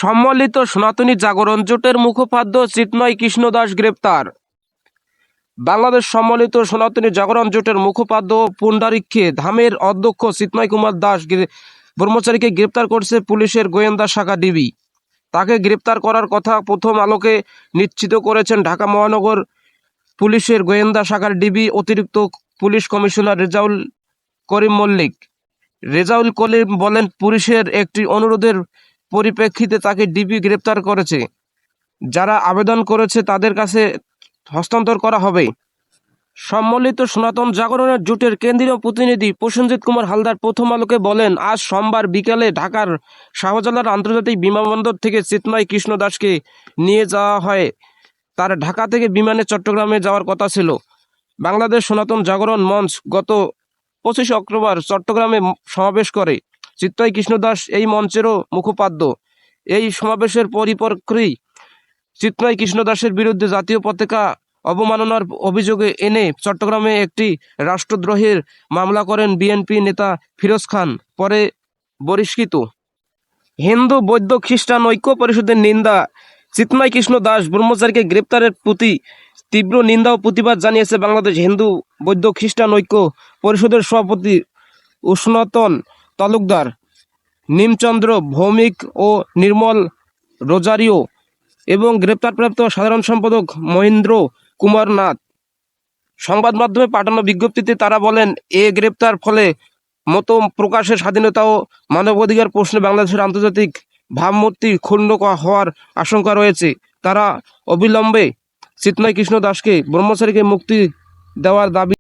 সম্মিলিত সনাতনী জাগরণ জোটের মুখপাত্র চিন্ময় কৃষ্ণ দাস গ্রেপ্তার। বাংলাদেশ সম্মিলিত সনাতনী জাগরণ জোটের মুখপাত্র পুণ্ডারিক্ষে ধামের অধ্যক্ষ চিন্ময় কুমার দাস ব্রহ্মচারীকে গ্রেপ্তার করেছে পুলিশের গোয়েন্দা শাখা ডিবি। তাকে গ্রেপ্তার করার কথা প্রথম আলোকে নিশ্চিত করেছেন ঢাকা মহানগর পুলিশের গোয়েন্দা শাখার ডিবি অতিরিক্ত পুলিশ কমিশনার রেজাউল করিম মল্লিক। রেজাউল করিম বলেন, পুলিশের একটি অনুরোধের পরিপ্রেক্ষিতে তাকে ডিবি গ্রেপ্তার করেছে। যারা আবেদন করেছে তাদের কাছে হস্তান্তর করা হবে। সম্মিলিত সনাতন জাগরণের জোটের কেন্দ্রীয় প্রতিনিধি প্রসেনজিৎ কুমার হালদার প্রথম আলোকে বলেন, আজ সোমবার বিকেলে ঢাকার শাহজালাল আন্তর্জাতিক বিমানবন্দর থেকে চিন্ময় কৃষ্ণ দাসকে নিয়ে যাওয়া হয়। তার ঢাকা থেকে বিমানে চট্টগ্রামে যাওয়ার কথা ছিল। বাংলাদেশ সনাতন জাগরণ মঞ্চ গত 25 অক্টোবর চট্টগ্রামে সমাবেশ করে। চিন্ময় কৃষ্ণ দাস এই মঞ্চেরও মুখপাত্র। এই সমাবেশের পরিপ্রেক্ষিতে চিন্ময় কৃষ্ণ দাসের বিরুদ্ধে জাতীয় পতাকা অবমাননার অভিযোগে এনে চট্টগ্রামে একটি রাষ্ট্রদ্রোহের মামলা করেন বিএনপি নেতা ফিরোজ খান, পরে বহিষ্কৃত। হিন্দু বৌদ্ধ খ্রিস্টান ঐক্য পরিষদের নিন্দা। চিন্ময় কৃষ্ণ দাস ব্রহ্মচারীকে গ্রেপ্তারের প্রতি তীব্র নিন্দা ও প্রতিবাদ জানিয়েছে বাংলাদেশ হিন্দু বৌদ্ধ খ্রিস্টান ঐক্য পরিষদের সভাপতি উষ্ণতন তালুকদার, নিমচন্দ্র ভৌমিক ও নির্মল রোজারিও এবং গ্রেপ্তারপ্রাপ্ত সাধারণ সম্পাদক মহেন্দ্র কুমার নাথ। সংবাদ মাধ্যমে পাঠানো বিজ্ঞপ্তিতে তারা বলেন, এ গ্রেপ্তার ফলে মত প্রকাশের স্বাধীনতা ও মানবাধিকার প্রশ্নে বাংলাদেশের আন্তর্জাতিক ভাবমূর্তি ক্ষুণ্ণ হওয়ার আশঙ্কা রয়েছে। তারা অবিলম্বে চিন্ময় কৃষ্ণ দাসকে ব্রহ্মচারীকে মুক্তি দেওয়ার দাবি